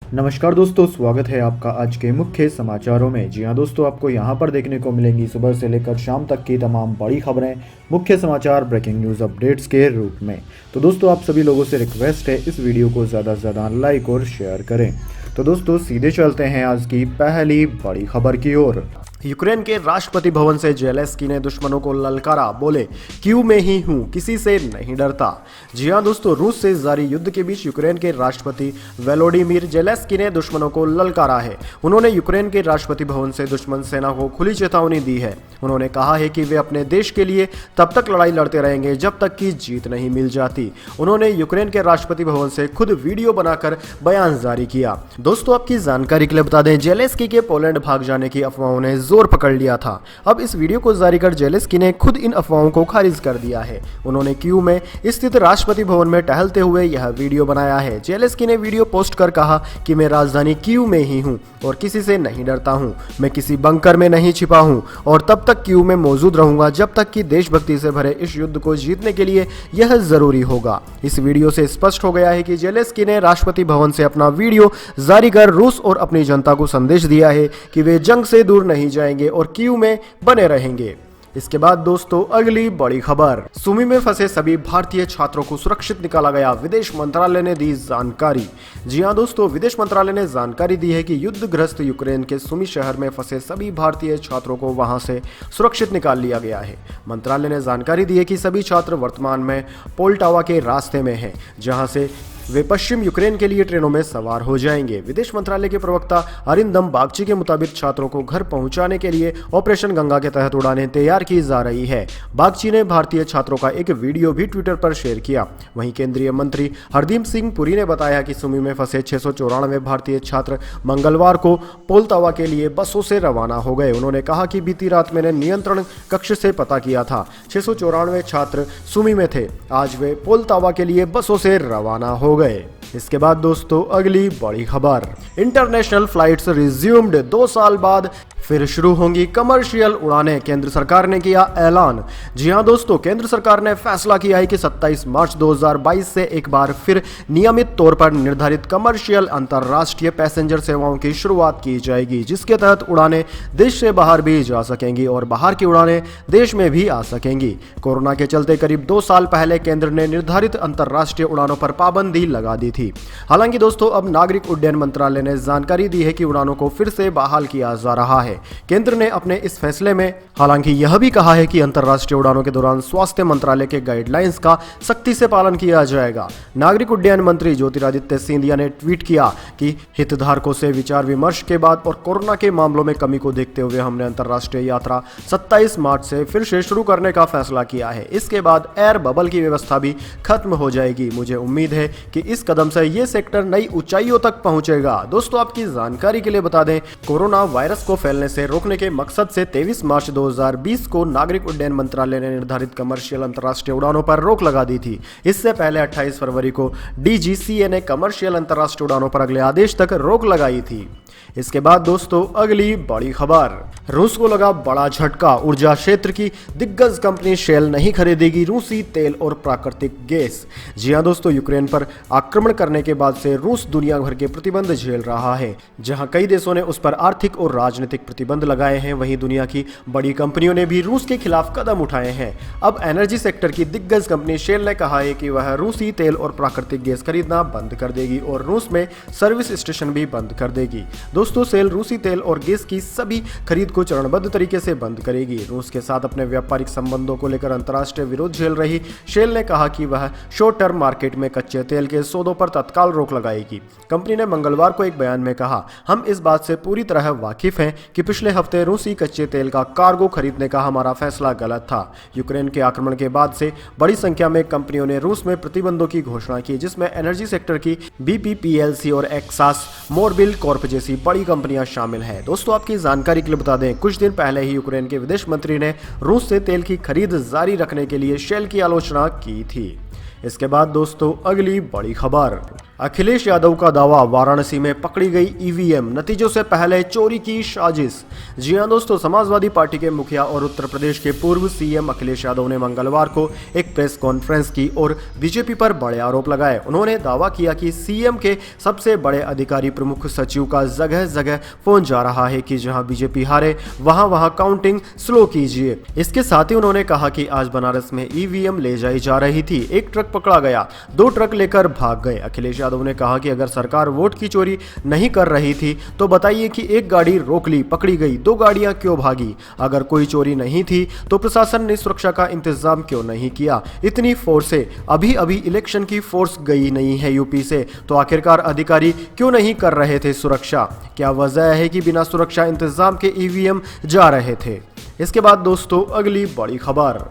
नमस्कार दोस्तों, स्वागत है आपका आज के मुख्य समाचारों में। जी हाँ दोस्तों, आपको यहाँ पर देखने को मिलेंगी सुबह से लेकर शाम तक की तमाम बड़ी खबरें, मुख्य समाचार, ब्रेकिंग न्यूज़ अपडेट्स के रूप में। तो दोस्तों, आप सभी लोगों से रिक्वेस्ट है इस वीडियो को ज़्यादा से ज़्यादा लाइक और शेयर करें। तो दोस्तों, सीधे चलते हैं आज की पहली बड़ी खबर की ओर। यूक्रेन के राष्ट्रपति भवन से जेलेंस्की ने दुश्मनों को ललकारा, बोले कीव में ही हूं, किसी से नहीं डरता। जी हां दोस्तों, रूस से जारी युद्ध के बीच यूक्रेन के राष्ट्रपति वोलोडिमिर जेलेंस्की ने दुश्मनों को ललकारा है। उन्होंने यूक्रेन के राष्ट्रपति भवन से दुश्मन सेना को खुली चेतावनी दी है। उन्होंने कहा है कि वे अपने देश के लिए तब तक लड़ाई लड़ते रहेंगे जब तक कि जीत नहीं मिल जाती। उन्होंने यूक्रेन के राष्ट्रपति भवन से खुद वीडियो बनाकर बयान जारी किया। दोस्तों, आपकी जानकारी के लिए बता दें, जेलेंस्की के पोलैंड भाग जाने की अफवाहों ने जोर पकड़ लिया था। अब इस वीडियो को जारी कर जेलेंस्की ने खुद इन अफवाहों को खारिज कर दिया है। उन्होंने कीव में स्थित राष्ट्रपति भवन में टहलते हुए यह वीडियो बनाया है। जेलेंस्की ने वीडियो पोस्ट कर कहा कि मैं राजधानी कीव में ही हूं और किसी से नहीं डरता हूं। मैं किसी बंकर में नहीं छिपा हूं और तब तक कीव में मौजूद रहूंगा जब तक कि देशभक्ति से भरे इस युद्ध को जीतने के लिए यह जरूरी होगा। इस वीडियो से स्पष्ट हो गया है कि जेलेंस्की ने राष्ट्रपति भवन से अपना वीडियो जारी कर रूस और अपनी जनता को संदेश दिया है कि वे जंग से दूर नहीं जाएंगे और कीव में बने रहेंगे। इसके बाद दोस्तों, अगली बड़ी खबर। सुमी में फंसे सभी भारतीय छात्रों को सुरक्षित निकाला गया, विदेश मंत्रालय ने दी जानकारी। जी हां दोस्तों, विदेश मंत्रालय ने जानकारी दी है कि युद्धग्रस्त यूक्रेन के सुमी शहर में फंसे सभी भारतीय छात्रों को वहां से सुरक्षित निकाल लिया गया है। मंत्रालय ने जानकारी दी है कि सभी छात्र वर्तमान में पोल्टावा के रास्ते में हैं, जहां से वे पश्चिम यूक्रेन के लिए ट्रेनों में सवार हो जाएंगे। विदेश मंत्रालय के प्रवक्ता अरिंदम बागची के मुताबिक छात्रों को घर पहुंचाने के लिए ऑपरेशन गंगा के तहत उड़ानें तैयार की जा रही है। बागची ने भारतीय छात्रों का एक वीडियो भी ट्विटर पर शेयर किया। वहीं केंद्रीय मंत्री हरदीप सिंह पुरी ने बताया कि सुमी में फंसे 694 भारतीय छात्र मंगलवार को पोल्टावा के लिए बसों से रवाना हो गए। उन्होंने कहा कि बीती रात मैंने नियंत्रण कक्ष से पता किया था, 694 छात्र सुमी में थे। आज वे पोल्टावा के लिए बसों से रवाना हो गए। इसके बाद दोस्तों, अगली बड़ी खबर। इंटरनेशनल फ्लाइट्स रिज्यूम्ड, 2 साल बाद फिर शुरू होंगी कमर्शियल उड़ानें, केंद्र सरकार ने किया ऐलान। जी हां दोस्तों, केंद्र सरकार ने फैसला किया है कि 27 मार्च 2022 से एक बार फिर नियमित तौर पर निर्धारित कमर्शियल अंतर्राष्ट्रीय पैसेंजर सेवाओं की शुरुआत की जाएगी, जिसके तहत उड़ानें देश से बाहर भी जा सकेंगी और बाहर की उड़ानें देश में भी आ सकेंगी। कोरोना के चलते करीब 2 साल पहले केंद्र ने निर्धारित अंतर्राष्ट्रीय उड़ानों पर पाबंदी लगा दी थी। हालांकि दोस्तों, अब नागरिक उड्डयन मंत्रालय ने जानकारी दी है कि उड़ानों को फिर से बहाल किया जा रहा है। केंद्र ने अपने इस फैसले में हालांकि यह भी कहा है कि अंतर्राष्ट्रीय उड़ानों के दौरान स्वास्थ्य मंत्रालय के गाइडलाइंस का सख्ती से पालन किया जाएगा। नागरिक उड्डयन मंत्री ज्योतिरादित्य सिंधिया ने ट्वीट किया कि हितधारकों से विचार विमर्श के बाद और कोरोना के मामलों में कमी को देखते हुए हमने अंतर्राष्ट्रीय यात्रा 27 मार्च से फिर से शुरू करने का फैसला किया है। इसके बाद एयर बबल की व्यवस्था भी खत्म हो जाएगी। मुझे उम्मीद है कि इस कदम से ये सेक्टर नई ऊंचाइयों तक पहुंचेगा। दोस्तों, आपकी जानकारी के लिए बता दें, कोरोना वायरस को फैलने से रोकने के मकसद से 23 मार्च 2020 को नागरिक उड्डयन मंत्रालय ने निर्धारित कमर्शियल अंतर्राष्ट्रीय उड़ानों पर रोक लगा दी थी। इससे पहले 28 फरवरी को डीजीसीए ने कमर्शियल अंतर्राष्ट्रीय उड़ानों पर अगले आदेश तक रोक लगाई थी। इसके बाद दोस्तों, अगली बड़ी खबर। रूस को लगा बड़ा झटका, ऊर्जा क्षेत्र की दिग्गज कंपनी शेल नहीं खरीदेगी रूसी तेल और प्राकृतिक गैस। जी हां दोस्तों, यूक्रेन पर आक्रमण करने के बाद से रूस दुनिया भर के प्रतिबंध झेल रहा है। जहां कई देशों ने उस पर आर्थिक और राजनीतिक प्रतिबंध लगाए हैं, वहीं दुनिया की बड़ी कंपनियों ने भी रूस के खिलाफ कदम उठाए हैं। अब एनर्जी सेक्टर की दिग्गज कंपनी शेल ने कहा है कि वह रूसी तेल और प्राकृतिक गैस खरीदना बंद कर देगी और रूस में सर्विस स्टेशन भी बंद कर देगी। दोस्तों, शेल रूसी तेल और गैस की सभी खरीद को चरणबद्ध तरीके से बंद करेगी। रूस के साथ अपने व्यापारिक संबंधों को लेकर अंतर्राष्ट्रीय विरोध झेल रही शेल ने कहा कि वह शॉर्ट टर्म मार्केट में कच्चे तेल के सौदों पर तत्काल रोक लगाएगी। कंपनी ने मंगलवार को एक बयान में कहा, हम इस बात से पूरी तरह वाकिफ हैं कि पिछले हफ्ते रूसी कच्चे तेल का कार्गो खरीदने का हमारा फैसला गलत था। यूक्रेन के आक्रमण के बाद से बड़ी संख्या में कंपनियों ने रूस में प्रतिबंधों की घोषणा की, जिसमें एनर्जी सेक्टर की BP PLC और एक्सास मोरबिल कॉर्प जैसी बड़ी कंपनियां शामिल हैं। दोस्तों, आपकी जानकारी के लिए बता दें, कुछ दिन पहले ही यूक्रेन के विदेश मंत्री ने रूस से तेल की खरीद जारी रखने के लिए शेल की आलोचना की थी। इसके बाद दोस्तों अगली बड़ी खबर, अखिलेश यादव का दावा, वाराणसी में पकड़ी गई ईवीएम, नतीजों से पहले चोरी की साजिश। जी हां दोस्तों, समाजवादी पार्टी के मुखिया और उत्तर प्रदेश के पूर्व सीएम अखिलेश यादव ने मंगलवार को एक प्रेस कॉन्फ्रेंस की और बीजेपी पर बड़े आरोप लगाए। उन्होंने दावा किया कि सीएम के सबसे बड़े अधिकारी प्रमुख सचिव का जगह जगह फोन जा रहा है कि जहां बीजेपी हारे वहां काउंटिंग स्लो कीजिए। इसके साथ ही उन्होंने कहा कि आज बनारस में ईवीएम ले जाई जा रही थी, एक ट्रक पकड़ा गया, 2 ट्रक लेकर भाग गए। अखिलेश यादव ने कहा कि अगर सरकार वोट की चोरी नहीं कर रही थी तो बताइए कि एक गाड़ी रोक ली, पकड़ी गई, 2 गाड़ियां क्यों भागी? अगर कोई चोरी नहीं थी तो प्रशासन ने सुरक्षा का इंतजाम क्यों नहीं किया? इतनी फोर्सें, अभी इलेक्शन की फोर्स गई नहीं है यूपी से, तो आखिरकार अधिकारी क्यों नहीं कर रहे थे सुरक्षा? क्या वजह है कि बिना सुरक्षा इंतजाम के ईवीएम जा रहे थे? इसके बाद दोस्तों अगली बड़ी खबर,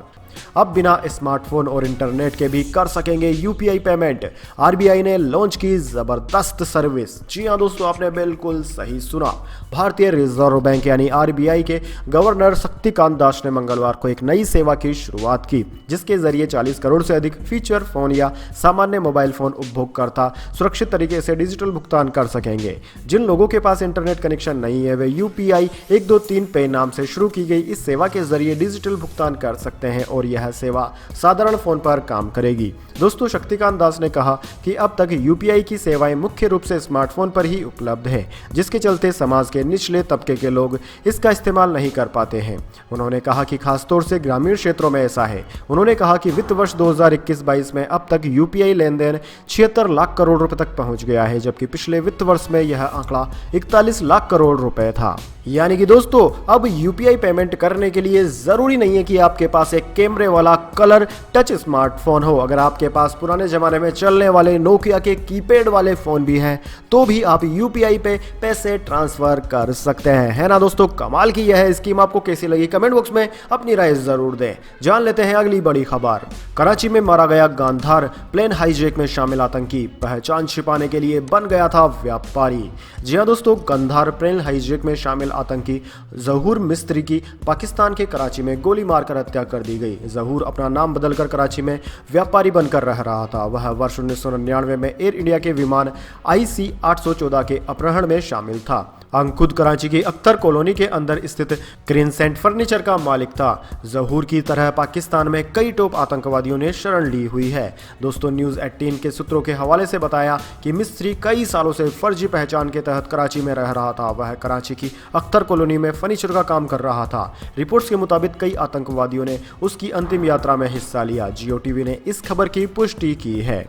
अब बिना स्मार्टफोन और इंटरनेट के भी कर सकेंगे यूपीआई पेमेंट, आरबीआई ने लॉन्च की जबरदस्त सर्विस। जी हां दोस्तों, आपने बिल्कुल सही सुना। भारतीय रिजर्व बैंक यानी आरबीआई के गवर्नर शक्तिकांत दास ने मंगलवार को एक नई सेवा की शुरुआत की, जिसके जरिए 40 करोड़ से अधिक फीचर फोन या सामान्य मोबाइल फोन उपभोक्ता सुरक्षित तरीके से डिजिटल भुगतान कर सकेंगे। जिन लोगों के पास इंटरनेट कनेक्शन नहीं है वे यूपीआई 123 पे नाम से शुरू की गई इस सेवा के जरिए डिजिटल भुगतान कर सकते हैं और यह सेवा साधारण फोन पर काम करेगी। दोस्तों, शक्तिकांत दास ने कहा कि अब तक यूपीआई की सेवाएं मुख्य रूप से स्मार्टफोन पर ही उपलब्ध है, जिसके चलते समाज के निचले तबके के लोग इसका इस्तेमाल नहीं कर पाते हैं। उन्होंने कहा कि खासतौर से ग्रामीण क्षेत्रों में ऐसा है। उन्होंने कहा कि वित्त वर्ष 2021-22 में अब तक यूपीआई लेन देन 76 लाख करोड़ रुपए तक पहुंच गया है, जबकि पिछले वित्त वर्ष में यह आंकड़ा 41 लाख करोड़ रुपए था। यानी कि दोस्तों, अब यूपीआई पेमेंट करने के लिए जरूरी नहीं है कि आपके पास एक कैमरे वाला कलर टच स्मार्टफोन हो। अगर आपके पास पुराने जमाने में चलने वाले नोकिया के कीपैड वाले फोन भी हैं तो भी आप यूपीआई पे पैसे ट्रांसफर कर सकते हैं। है ना दोस्तों, कमाल की यह स्कीम आपको कैसी लगी? कमेंट बॉक्स में अपनी राय जरूर दें। जान लेते हैं अगली बड़ी खबर, कराची में मारा गया गांधार, प्लेन हाईजैक में शामिल आतंकी पहचान छिपाने के लिए बन गया था व्यापारी। जी हां दोस्तों, गांधार प्लेन हाईजैक में शामिल आतंकी जहूर मिस्त्री की पाकिस्तान के कराची में गोली मारकर हत्या कर दी गई। जहूर अपना नाम बदलकर कराची में व्यापारी बनकर रह रहा था। वह वर्ष 1999 में एयर इंडिया के विमान IC 814 के अपहरण में शामिल था। खुद कराची की अख्तर कॉलोनी के अंदर स्थित क्रिंसेंट फर्नीचर का मालिक था। जहूर की तरह पाकिस्तान में कई टॉप आतंकवादियों ने शरण ली हुई है। दोस्तों, न्यूज़ 18 के सूत्रों के हवाले से बताया कि मिस्त्री कई सालों से फर्जी पहचान के तहत कराची में रह रहा था। वह कराची की अख्तर कॉलोनी में फर्नीचर का काम कर रहा था। रिपोर्ट्स के मुताबिक कई आतंकवादियों ने उसकी अंतिम यात्रा में हिस्सा लिया। जियो टीवी ने इस खबर की पुष्टि की है।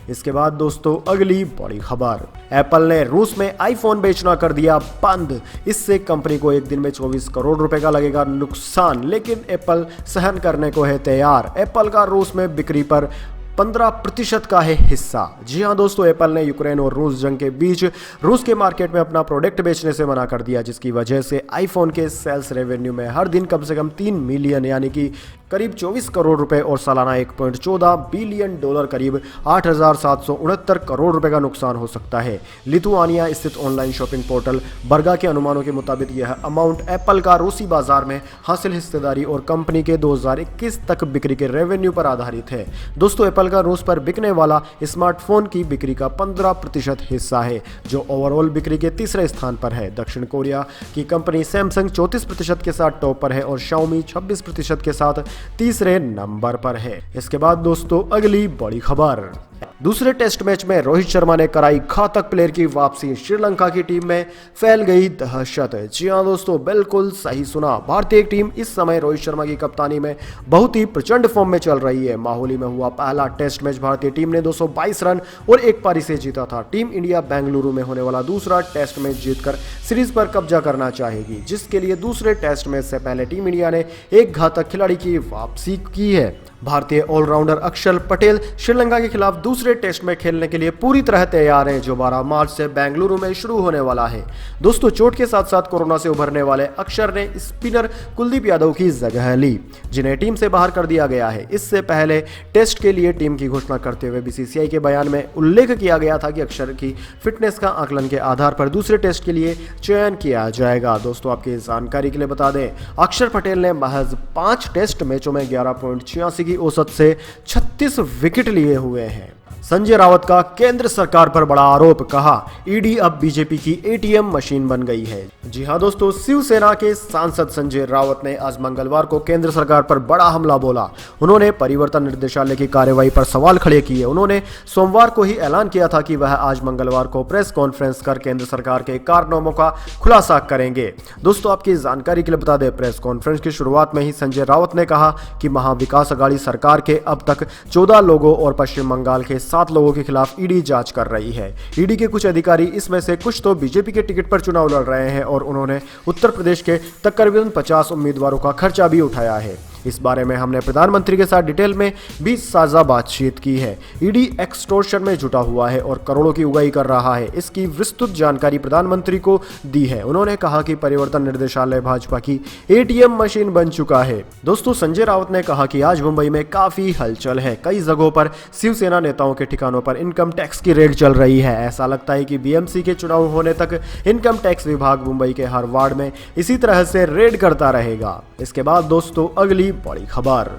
इसके बाद दोस्तों अगली बड़ी खबर, एप्पल ने रूस में आईफोन बेचना कर दिया बंद। इससे कंपनी को एक दिन में 24 करोड़ रुपए का लगेगा नुकसान, लेकिन एप्पल सहन करने को है तैयार। एप्पल का रूस में बिक्री पर 15% का है हिस्सा। जी हां दोस्तों, एप्पल ने यूक्रेन और रूस जंग के बीच रूस के मार्केट में अपना प्रोडक्ट बेचने से मना कर दिया, जिसकी वजह से आईफोन के सेल्स रेवेन्यू में हर दिन कम से कम 3 मिलियन यानी कि करीब 24 करोड़ रुपए और सालाना 1.14 बिलियन डॉलर करीब 8,769 करोड़ रुपए का नुकसान हो सकता है। लिथुआनिया स्थित ऑनलाइन शॉपिंग पोर्टल बर्गा के अनुमानों के मुताबिक यह अमाउंट एप्पल का रूसी बाजार में हासिल हिस्सेदारी और कंपनी के 2021 तक बिक्री के रेवेन्यू पर आधारित है। दोस्तों, एप्पल का रूस पर बिकने वाला स्मार्टफोन की बिक्री का 15% हिस्सा है, जो ओवरऑल बिक्री के तीसरे स्थान पर है। दक्षिण कोरिया की कंपनी सैमसंग 34% के साथ टॉप पर है और शाओमी 26% के साथ तीसरे नंबर पर है। इसके बाद दोस्तों अगली बड़ी खबर, दूसरे टेस्ट मैच में रोहित शर्मा ने कराई घातक प्लेयर की वापसी, श्रीलंका की टीम में फैल गई दहशत। जी हां दोस्तों, बिल्कुल सही सुना। भारतीय टीम इस समय रोहित शर्मा की कप्तानी में बहुत ही प्रचंड फॉर्म में चल रही है। माहौली में हुआ पहला टेस्ट मैच भारतीय टीम ने 222 रन और 1 पारी से जीता था। टीम इंडिया बेंगलुरु में होने वाला दूसरा टेस्ट मैच जीतकर सीरीज पर कब्जा करना चाहेगी, जिसके लिए दूसरे टेस्ट मैच से पहले टीम इंडिया ने एक घातक खिलाड़ी की वापसी की है। भारतीय ऑलराउंडर अक्षर पटेल श्रीलंका के खिलाफ दूसरे टेस्ट में खेलने के लिए पूरी तरह तैयार हैं, जो 12 मार्च से बेंगलुरु में शुरू होने वाला है। दोस्तों, चोट के साथ साथ कोरोना से उभरने वाले अक्षर ने स्पिनर कुलदीप यादव की जगह ली, जिन्हें टीम से बाहर कर दिया गया है। इससे पहले टेस्ट के लिए टीम की घोषणा करते हुए बीसीसीआई के बयान में उल्लेख किया गया था कि अक्षर की फिटनेस का आकलन के आधार पर दूसरे टेस्ट के लिए चयन किया जाएगा। दोस्तों, आपकी जानकारी के लिए बता दें, अक्षर पटेल ने महज 5 टेस्ट मैचों में 11.86 की की औसत से 36 विकेट लिए हुए हैं। संजय रावत का केंद्र सरकार पर बड़ा आरोप, कहा ईडी अब बीजेपी की एटीएम मशीन बन गई है। जी हां दोस्तों, शिवसेना के सांसद संजय रावत ने आज मंगलवार को केंद्र सरकार पर बड़ा हमला बोला। उन्होंने परिवर्तन निर्देशालय की कार्रवाई पर सवाल खड़े किए। उन्होंने सोमवार को ही ऐलान किया था कि वह आज मंगलवार को प्रेस कॉन्फ्रेंस कर केंद्र सरकार के कारनामों का खुलासा करेंगे। दोस्तों, आपकी जानकारी के लिए बता दें, प्रेस कॉन्फ्रेंस की शुरुआत में ही संजय रावत ने कहा कि महाविकास अघाड़ी सरकार के अब तक 14 लोगों और पश्चिम बंगाल के 7 लोगों के खिलाफ ईडी जांच कर रही है। ईडी के कुछ अधिकारी, इसमें से कुछ तो बीजेपी के टिकट पर चुनाव लड़ रहे हैं और उन्होंने उत्तर प्रदेश के तकरीबन 50 उम्मीदवारों का खर्चा भी उठाया है। इस बारे में हमने प्रधानमंत्री के साथ डिटेल में भी साझा बातचीत की है। ईडी एक्सटॉर्शन में जुटा हुआ है और करोड़ों की उगाही कर रहा है। इसकी विस्तृत जानकारी प्रधानमंत्री को दी है। उन्होंने कहा कि परिवर्तन निर्देशालय भाजपा की एटीएम मशीन बन चुका है। दोस्तों, संजय रावत ने कहा कि आज मुंबई में काफी हलचल है। कई जगहों पर शिवसेना नेताओं के ठिकानों पर इनकम टैक्स की रेड चल रही है। ऐसा लगता है कि बीएमसी के चुनाव होने तक इनकम टैक्स विभाग मुंबई के हर वार्ड में इसी तरह से रेड करता रहेगा। इसके बाद दोस्तों, अगली बड़ी खबर।